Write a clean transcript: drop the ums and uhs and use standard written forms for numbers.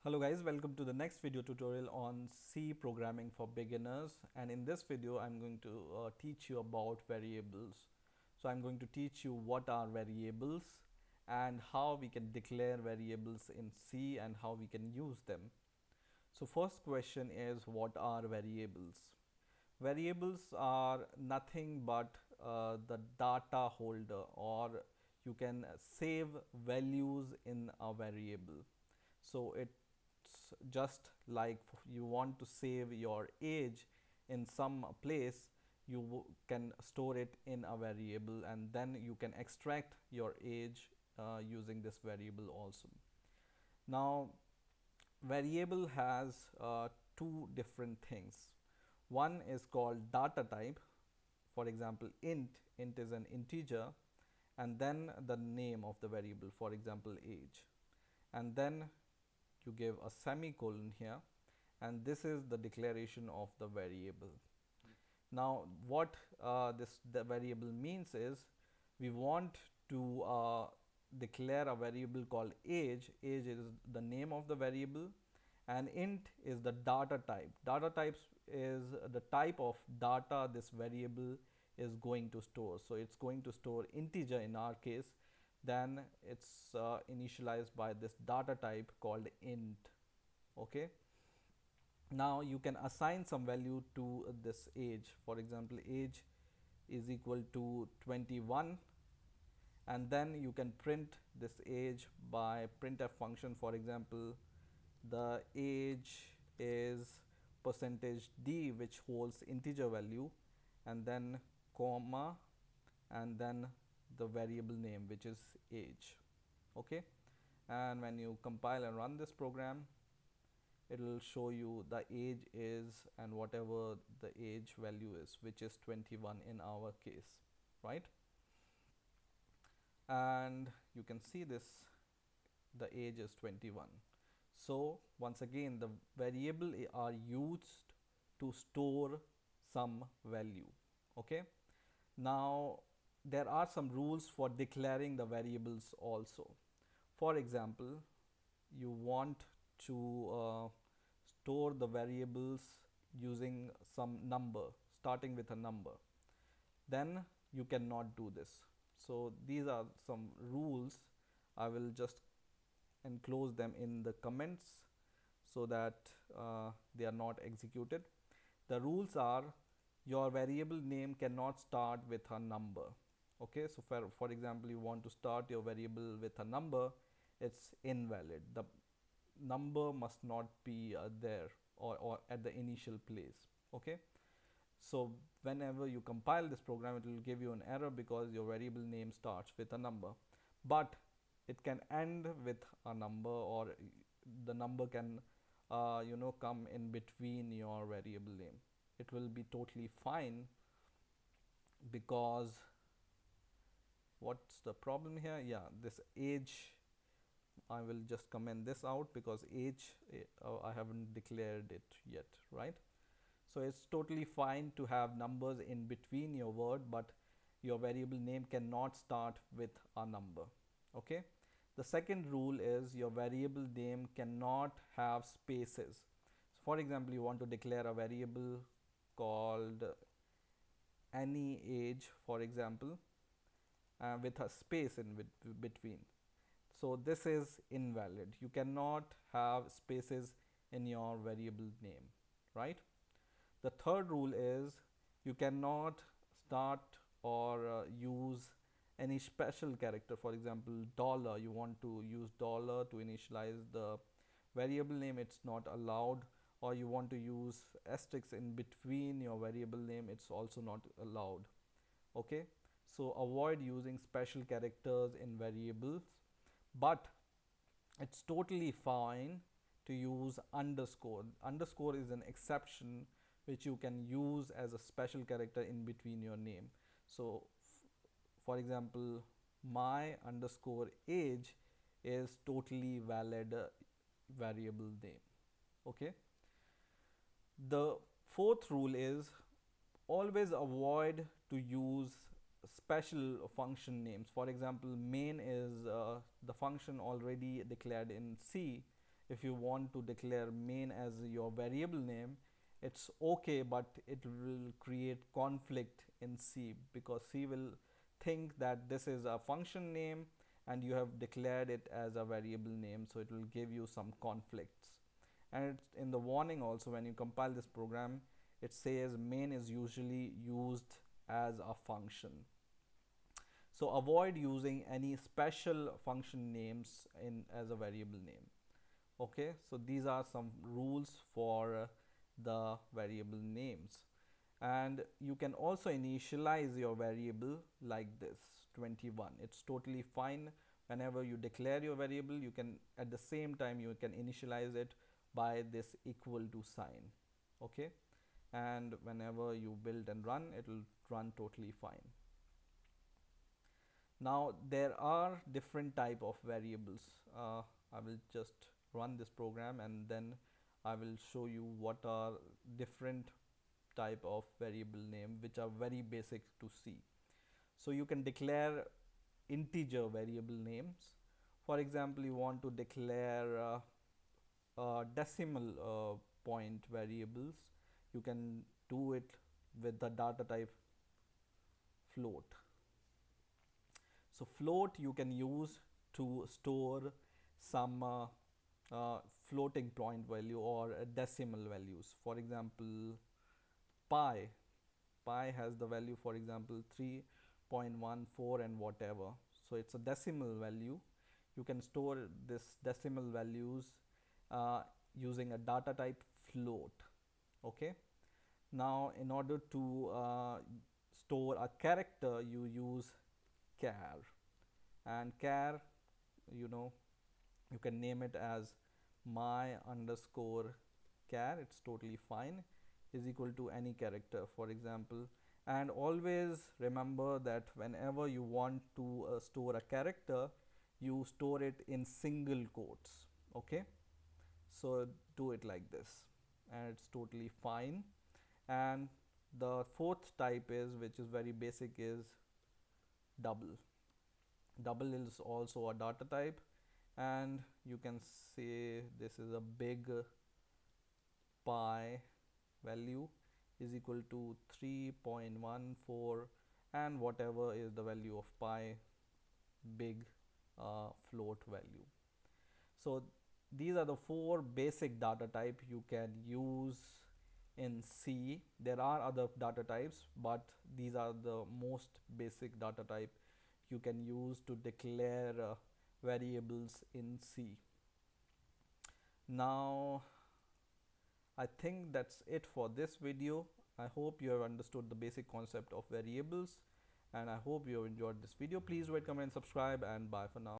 Hello guys, welcome to the next video tutorial on C programming for beginners, and in this video I'm going to teach you about variables. So I'm going to teach you what are variables and how we can declare variables in C and how we can use them. So first question is, what are variables? Variables are nothing but the data holder, or you can save values in a variable. So it's just like you want to save your age in some place, you can store it in a variable and then you can extract your age using this variable also. Now variable has two different things. One is called data type. For example, int is an integer, and then the name of the variable, for example age, and then you give a semicolon here, and this is the declaration of the variable. Now what the variable means is, we want to declare a variable called age. Age is the name of the variable, and int is the data type. Data types is the type of data this variable is going to store. So it's going to store integer in our case, then it's initialized by this data type called int. Okay, now you can assign some value to this age. For example, age is equal to 21, and then you can print this age by printf function. For example, the age is percentage d, which holds integer value, and then comma, and then the variable name, which is age. Okay, and when you compile and run this program, it will show you the age is and whatever the age value is, which is 21 in our case, right? And you can see this, the age is 21. So once again, the variable are used to store some value. Okay, now there are some rules for declaring the variables also. For example, you want to store the variables using some number, starting with a number, then you cannot do this. So these are some rules. I will just enclose them in the comments so that they are not executed. The rules are, your variable name cannot start with a number. Okay, so for example, you want to start your variable with a number, it's invalid. The number must not be there, or at the initial place. Okay, so whenever you compile this program, it will give you an error because your variable name starts with a number, but it can end with a number, or the number can come in between your variable name. It will be totally fine, because what's the problem here? Yeah, this age, I will just comment this out because age I haven't declared it yet, right? So it's totally fine to have numbers in between your word, but your variable name cannot start with a number. Okay, the second rule is, your variable name cannot have spaces. So for example, you want to declare a variable called any age, for example, with a space in between. So this is invalid. You cannot have spaces in your variable name, right? The third rule is, you cannot start or use any special character. For example, dollar, you want to use dollar to initialize the variable name, it's not allowed. Or you want to use asterisk in between your variable name, it's also not allowed. Okay, so avoid using special characters in variables, but it's totally fine to use underscore. Underscore is an exception which you can use as a special character in between your name. So for example, my underscore age is totally valid variable name. Okay, the fourth rule is, always avoid to use special function names. For example, main is the function already declared in C. if you want to declare main as your variable name, it's okay, but it will create conflict in C, because C will think that this is a function name and you have declared it as a variable name, so it will give you some conflicts. And it's in the warning also, when you compile this program, it says main is usually used as a function. So avoid using any special function names in as a variable name. Okay, so these are some rules for the variable names. And you can also initialize your variable like this, 21. It's totally fine. Whenever you declare your variable, you can at the same time you can initialize it by this equal to sign. Okay, and whenever you build and run, it will run totally fine. Now there are different type of variables. I will just run this program and then I will show you what are different type of variable name which are very basic to see. So you can declare integer variable names. For example, you want to declare decimal point variables. You can do it with the data type float. So float you can use to store some floating point value or decimal values. For example, pi has the value, for example, 3.14 and whatever. So it's a decimal value. You can store this decimal values using a data type float. Okay, now in order to store a character, you use char, and char, you know, you can name it as my underscore char, it's totally fine, is equal to any character, for example. And always remember that whenever you want to store a character, you store it in single quotes. Okay, so do it like this and it's totally fine. And the fourth type is, which is very basic, is double. Double is also a data type, and you can say this is a big pi value is equal to 3.14 and whatever is the value of pi, big float value. So these are the four basic data type you can use in C. There are other data types, but these are the most basic data type you can use to declare variables in C. Now I think that's it for this video. I hope you have understood the basic concept of variables, and I hope you have enjoyed this video. Please rate, comment, subscribe, and bye for now.